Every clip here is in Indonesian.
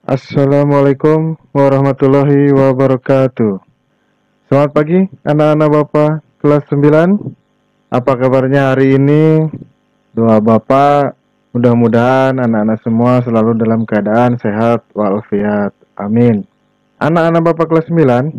Assalamualaikum warahmatullahi wabarakatuh. Selamat pagi anak-anak Bapak kelas 9. Apa kabarnya hari ini? Doa Bapak mudah-mudahan anak-anak semua selalu dalam keadaan sehat walafiat. Amin. Anak-anak Bapak kelas 9,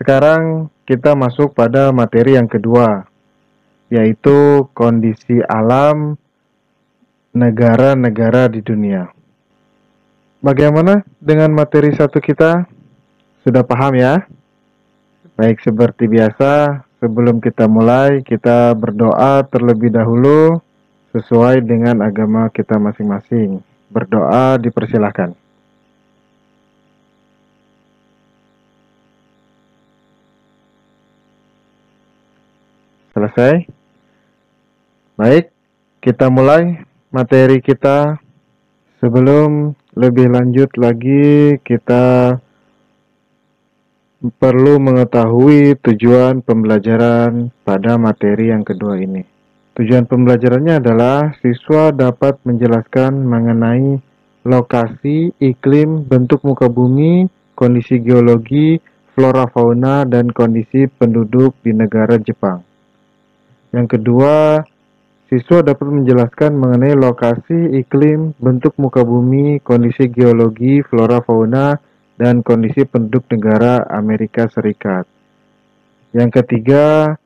sekarang kita masuk pada materi yang kedua, yaitu kondisi alam negara-negara di dunia. Bagaimana dengan materi satu kita? Sudah paham ya? Baik, seperti biasa, sebelum kita mulai, kita berdoa terlebih dahulu sesuai dengan agama kita masing-masing. Berdoa dipersilahkan. Selesai? Baik, kita mulai materi kita. Sebelum lebih lanjut lagi, kita perlu mengetahui tujuan pembelajaran pada materi yang kedua ini. Tujuan pembelajarannya adalah siswa dapat menjelaskan mengenai lokasi, iklim, bentuk muka bumi, kondisi geologi, flora fauna, dan kondisi penduduk di negara Jepang. Yang kedua, siswa dapat menjelaskan mengenai lokasi, iklim, bentuk muka bumi, kondisi geologi, flora fauna, dan kondisi penduduk negara Amerika Serikat. Yang ketiga,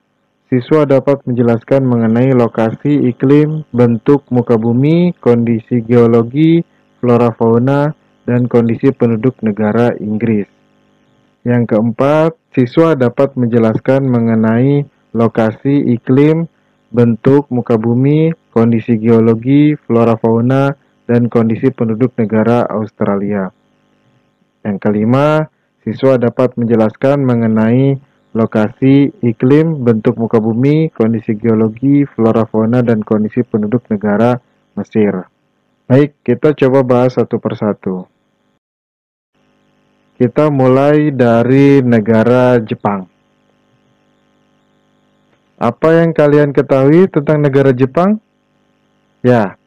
siswa dapat menjelaskan mengenai lokasi, iklim, bentuk muka bumi, kondisi geologi, flora fauna, dan kondisi penduduk negara Inggris. Yang keempat, siswa dapat menjelaskan mengenai lokasi, iklim, bentuk muka bumi, kondisi geologi, flora fauna, dan kondisi penduduk negara Australia. Yang kelima, siswa dapat menjelaskan mengenai lokasi, iklim, bentuk muka bumi, kondisi geologi, flora fauna, dan kondisi penduduk negara Mesir. Baik, kita coba bahas satu persatu. Kita mulai dari negara Jepang. Apa yang kalian ketahui tentang negara Jepang? Ya,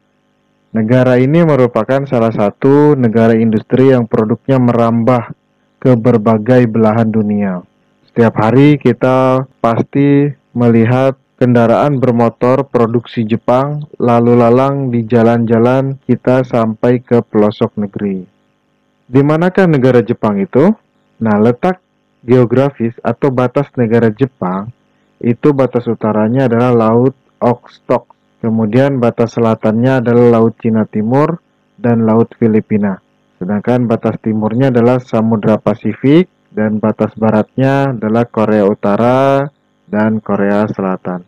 negara ini merupakan salah satu negara industri yang produknya merambah ke berbagai belahan dunia. Setiap hari kita pasti melihat kendaraan bermotor produksi Jepang lalu lalang di jalan-jalan kita sampai ke pelosok negeri. Di manakah negara Jepang itu? Nah, letak geografis atau batas negara Jepang itu batas utaranya adalah Laut Okhotsk. Kemudian batas selatannya adalah Laut Cina Timur dan Laut Filipina. Sedangkan batas timurnya adalah Samudra Pasifik dan batas baratnya adalah Korea Utara dan Korea Selatan.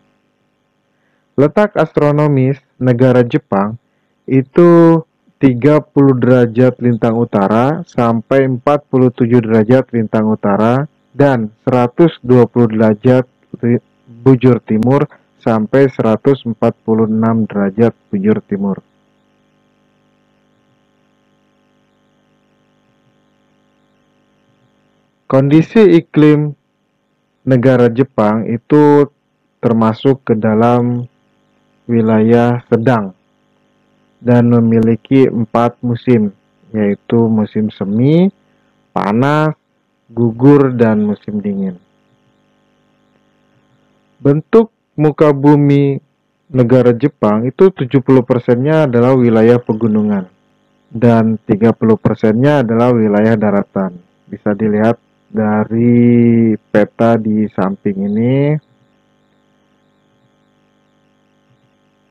Letak astronomis negara Jepang itu 30 derajat lintang utara sampai 47 derajat lintang utara dan 120 derajat bujur timur sampai 146 derajat bujur timur. Kondisi iklim negara Jepang itu termasuk ke dalam wilayah sedang dan memiliki 4 musim, yaitu musim semi, panas, gugur, dan musim dingin. Bentuk muka bumi negara Jepang itu 70%-nya adalah wilayah pegunungan dan 30%-nya adalah wilayah daratan. Bisa dilihat dari peta di samping ini.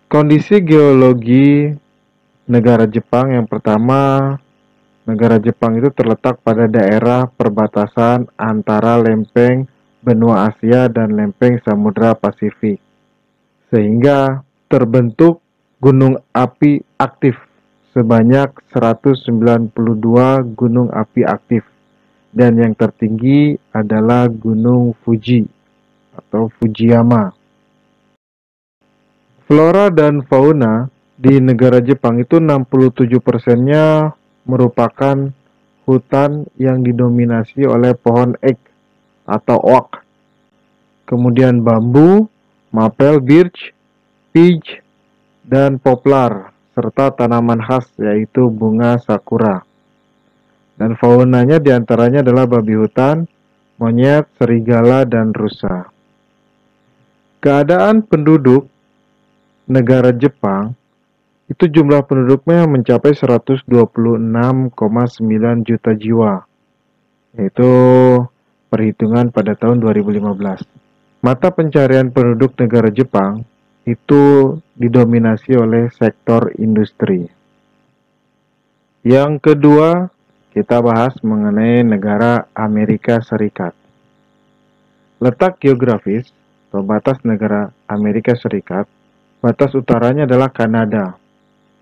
Kondisi geologi negara Jepang yang pertama, negara Jepang itu terletak pada daerah perbatasan antara lempeng benua Asia dan lempeng Samudra Pasifik, sehingga terbentuk gunung api aktif sebanyak 192 gunung api aktif, dan yang tertinggi adalah Gunung Fuji atau Fujiyama. Flora dan fauna di negara Jepang itu 67%-nya merupakan hutan yang didominasi oleh pohon ek atau oak, kemudian bambu, maple birch, peach, dan poplar, serta tanaman khas yaitu bunga sakura. Dan faunanya diantaranya adalah babi hutan, monyet, serigala, dan rusa. Keadaan penduduk negara Jepang itu jumlah penduduknya mencapai 126,9 juta jiwa, yaitu perhitungan pada tahun 2015. Mata pencarian penduduk negara Jepang itu didominasi oleh sektor industri. Yang kedua, kita bahas mengenai negara Amerika Serikat. Letak geografis atau batas negara Amerika Serikat, batas utaranya adalah Kanada,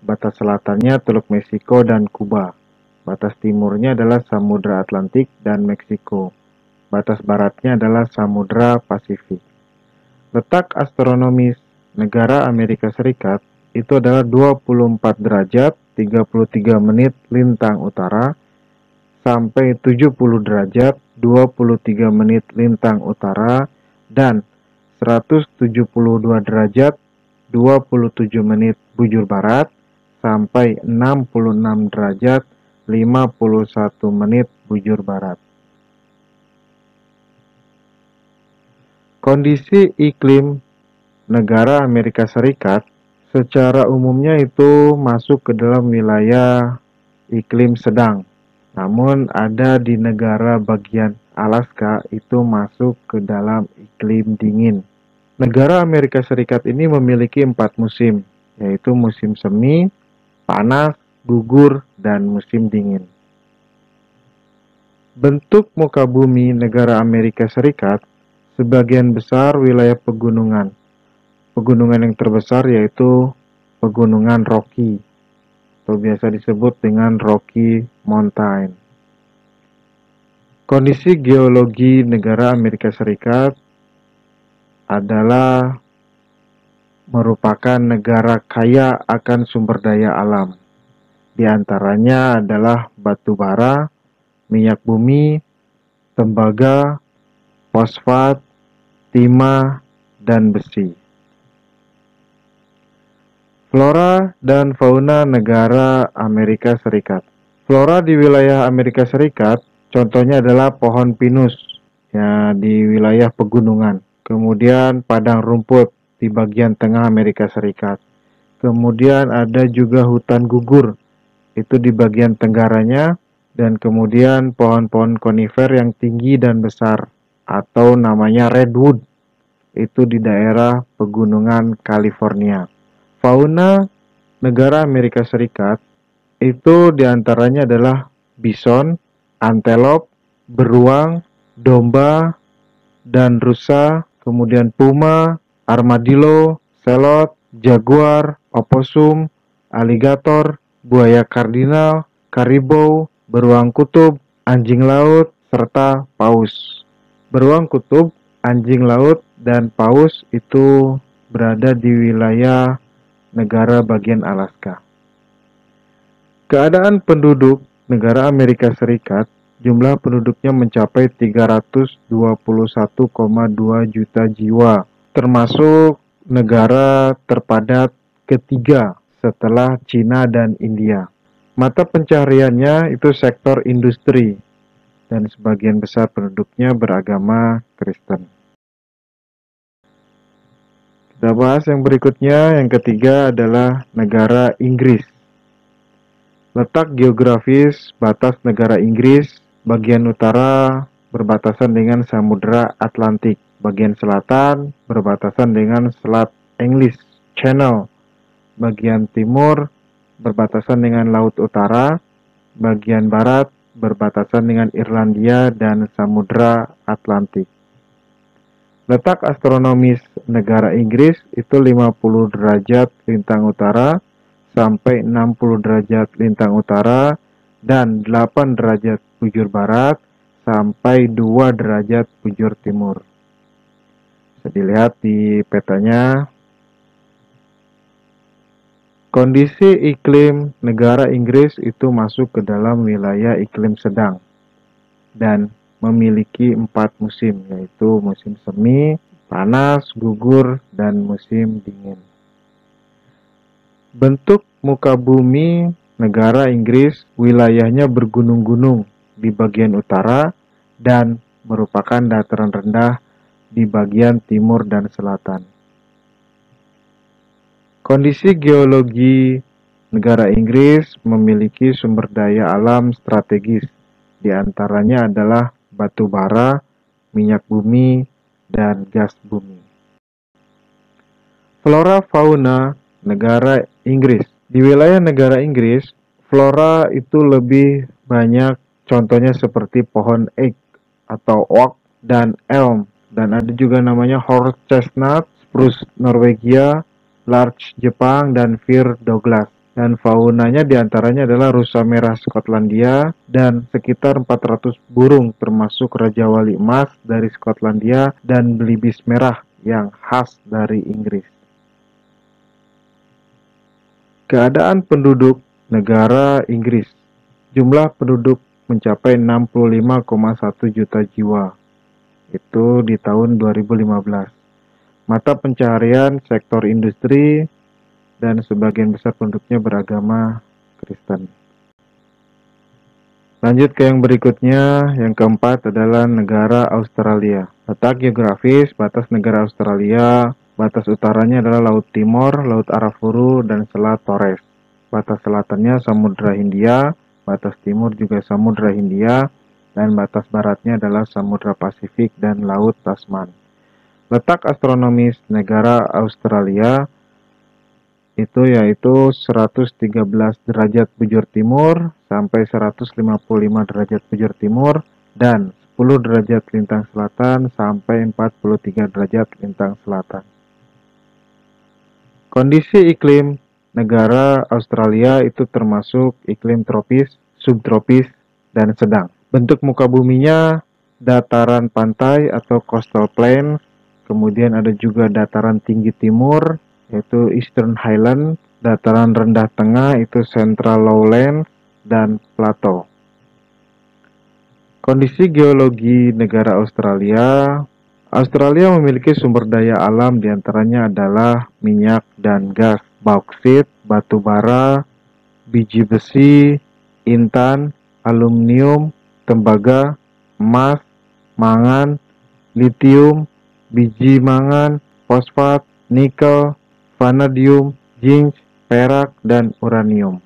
batas selatannya Teluk Meksiko dan Kuba, batas timurnya adalah Samudra Atlantik dan Meksiko, batas baratnya adalah Samudra Pasifik. Letak astronomis negara Amerika Serikat itu adalah 24 derajat 33 menit lintang utara sampai 70 derajat 23 menit lintang utara dan 172 derajat 27 menit bujur barat sampai 66 derajat 51 menit bujur barat. Kondisi iklim negara Amerika Serikat secara umumnya itu masuk ke dalam wilayah iklim sedang. Namun ada di negara bagian Alaska itu masuk ke dalam iklim dingin. Negara Amerika Serikat ini memiliki 4 musim, yaitu musim semi, panas, gugur, dan musim dingin. Bentuk muka bumi negara Amerika Serikat sebagian besar wilayah pegunungan. Pegunungan yang terbesar yaitu Pegunungan Rocky, atau biasa disebut dengan Rocky Mountain. Kondisi geologi negara Amerika Serikat adalah merupakan negara kaya akan sumber daya alam. Di antaranya adalah batu bara, minyak bumi, tembaga, fosfat, timah, dan besi. Flora dan fauna negara Amerika Serikat. Flora di wilayah Amerika Serikat contohnya adalah pohon pinus ya di wilayah pegunungan. Kemudian padang rumput di bagian tengah Amerika Serikat. Kemudian ada juga hutan gugur itu di bagian tenggaranya, dan kemudian pohon-pohon konifer yang tinggi dan besar atau namanya redwood itu di daerah pegunungan California. Fauna negara Amerika Serikat itu diantaranya adalah bison, antelop, beruang, domba, dan rusa, kemudian puma, armadillo, selot, jaguar, oposum, aligator, buaya kardinal, karibou, beruang kutub, anjing laut, serta paus. Beruang kutub, anjing laut, dan paus itu berada di wilayah negara bagian Alaska. Keadaan penduduk negara Amerika Serikat, jumlah penduduknya mencapai 321,2 juta jiwa, termasuk negara terpadat ketiga setelah Cina dan India. Mata pencahariannya itu sektor industri, dan sebagian besar penduduknya beragama Kristen. Kita bahas yang berikutnya, yang ketiga adalah negara Inggris. Letak geografis batas negara Inggris, bagian utara berbatasan dengan Samudra Atlantik, bagian selatan berbatasan dengan Selat English Channel, bagian timur berbatasan dengan Laut Utara, bagian barat berbatasan dengan Irlandia dan Samudra Atlantik. Letak astronomis negara Inggris itu 50 derajat lintang utara sampai 60 derajat lintang utara dan 8 derajat bujur barat sampai 2 derajat bujur timur. Bisa dilihat di petanya. Kondisi iklim negara Inggris itu masuk ke dalam wilayah iklim sedang dan memiliki 4 musim, yaitu musim semi, panas, gugur, dan musim dingin. Bentuk muka bumi negara Inggris wilayahnya bergunung-gunung di bagian utara dan merupakan dataran rendah di bagian timur dan selatan. Kondisi geologi negara Inggris memiliki sumber daya alam strategis, di antaranya adalah batu bara, minyak bumi, dan gas bumi. Flora fauna negara Inggris. Di wilayah negara Inggris, flora itu lebih banyak, contohnya seperti pohon oak atau oak dan elm, dan ada juga namanya horse chestnut, spruce Norwegia, larch Jepang, dan fir Douglas. Dan faunanya diantaranya adalah rusa merah Skotlandia dan sekitar 400 burung termasuk Raja Wali Emas dari Skotlandia dan belibis merah yang khas dari Inggris. Keadaan penduduk negara Inggris. Jumlah penduduk mencapai 65,1 juta jiwa. Itu di tahun 2015. Mata pencaharian sektor industri dan sebagian besar penduduknya beragama Kristen. Lanjut ke yang berikutnya, yang keempat adalah negara Australia. Letak geografis, batas negara Australia, batas utaranya adalah Laut Timor, Laut Arafuru, dan Selat Torres. Batas selatannya Samudra Hindia, batas timur juga Samudra Hindia, dan batas baratnya adalah Samudra Pasifik dan Laut Tasman. Letak astronomis negara Australia itu yaitu 113 derajat bujur timur sampai 155 derajat bujur timur dan 10 derajat lintang selatan sampai 43 derajat lintang selatan. Kondisi iklim negara Australia itu termasuk iklim tropis, subtropis, dan sedang. Bentuk muka buminya dataran pantai atau coastal plain, kemudian ada juga dataran tinggi timur, yaitu Eastern Highland, dataran rendah tengah itu Central Lowland, dan plateau. Kondisi geologi negara Australia. Australia memiliki sumber daya alam diantaranya adalah minyak dan gas, bauksit, batu bara, biji besi, intan, aluminium, tembaga, emas, mangan, litium, biji mangan, fosfat, nikel, vanadium, zinc, perak, dan uranium.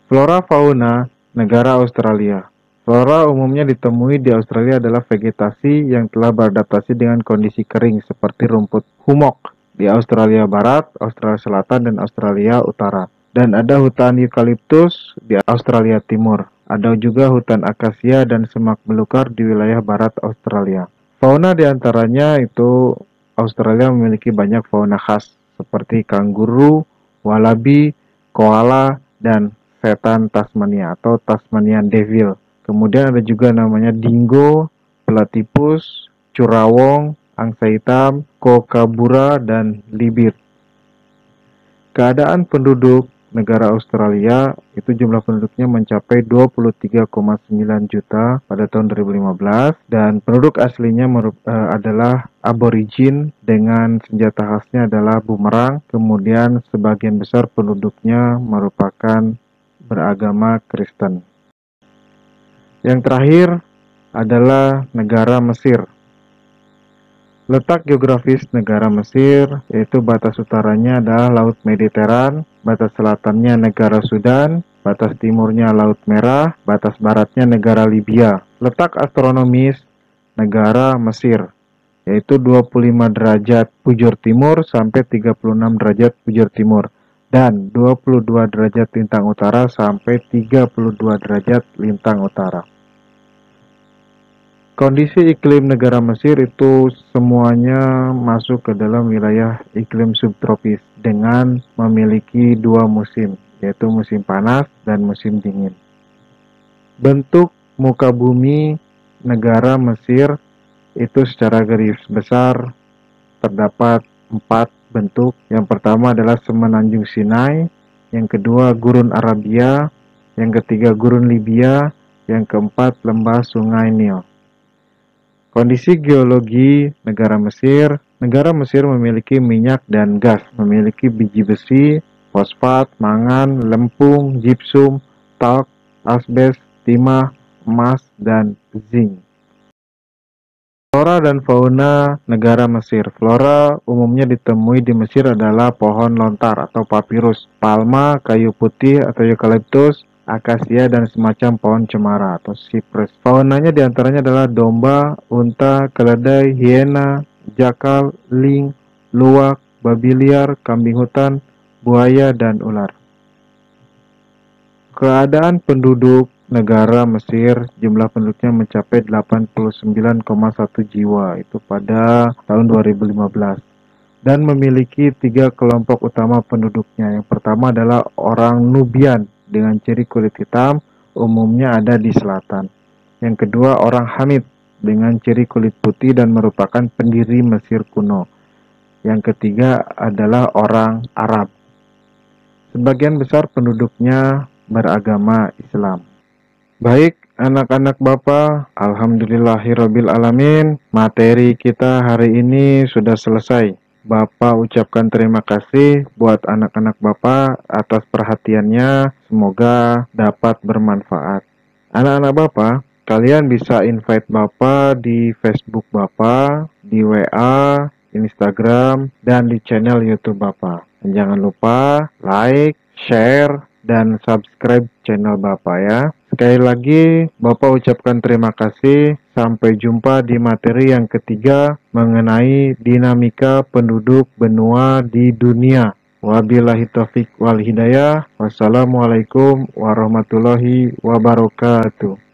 Flora fauna negara Australia. Flora umumnya ditemui di Australia adalah vegetasi yang telah beradaptasi dengan kondisi kering seperti rumput hummock di Australia Barat, Australia Selatan, dan Australia Utara. Dan ada hutan eukaliptus di Australia Timur. Ada juga hutan akasia dan semak belukar di wilayah barat Australia. Fauna diantaranya itu Australia memiliki banyak fauna khas seperti kanguru, wallaby, koala, dan setan Tasmania atau Tasmanian Devil. Kemudian ada juga namanya dingo, platypus, curawong, angsa hitam, kookaburra, dan libir. Keadaan penduduk negara Australia itu jumlah penduduknya mencapai 23,9 juta pada tahun 2015 dan penduduk aslinya adalah aborigin dengan senjata khasnya adalah bumerang. Kemudian sebagian besar penduduknya merupakan beragama Kristen. Yang terakhir adalah negara Mesir. Letak geografis negara Mesir yaitu batas utaranya adalah Laut Mediteran, batas selatannya negara Sudan, batas timurnya Laut Merah, batas baratnya negara Libya. Letak astronomis negara Mesir yaitu 25 derajat bujur timur sampai 36 derajat bujur timur dan 22 derajat lintang utara sampai 32 derajat lintang utara. Kondisi iklim negara Mesir itu semuanya masuk ke dalam wilayah iklim subtropis dengan memiliki dua musim, yaitu musim panas dan musim dingin. Bentuk muka bumi negara Mesir itu secara garis besar terdapat 4 bentuk. Yang pertama adalah Semenanjung Sinai, yang kedua Gurun Arabia, yang ketiga Gurun Libya, yang keempat lembah Sungai Nil. Kondisi geologi negara Mesir memiliki minyak dan gas, memiliki biji besi, fosfat, mangan, lempung, gypsum, talk, asbes, timah, emas, dan zinc. Flora dan fauna negara Mesir. Flora umumnya ditemui di Mesir adalah pohon lontar atau papirus, palma, kayu putih atau eukaliptus, akasia, dan semacam pohon cemara atau cypress. Faunanya diantaranya adalah domba, unta, keledai, hiena, jakal, ling, luwak, babi liar, kambing hutan, buaya, dan ular. Keadaan penduduk negara Mesir, jumlah penduduknya mencapai 89,1 jiwa itu pada tahun 2015 dan memiliki 3 kelompok utama penduduknya. Yang pertama adalah orang Nubian dengan ciri kulit hitam, umumnya ada di selatan. Yang kedua orang Hamid dengan ciri kulit putih dan merupakan pendiri Mesir kuno. Yang ketiga adalah orang Arab. Sebagian besar penduduknya beragama Islam. Baik, anak-anak Bapak, alhamdulillahirabbil alamin, materi kita hari ini sudah selesai. Bapak ucapkan terima kasih buat anak-anak Bapak atas perhatiannya, semoga dapat bermanfaat. Anak-anak Bapak, kalian bisa invite Bapak di Facebook Bapak, di WA, Instagram, dan di channel YouTube Bapak. Dan jangan lupa like, share, dan subscribe channel Bapak ya. Sekali lagi, Bapak ucapkan terima kasih. Sampai jumpa di materi yang ketiga mengenai dinamika penduduk benua di dunia. Wabillahi taufik wal hidayah. Wassalamualaikum warahmatullahi wabarakatuh.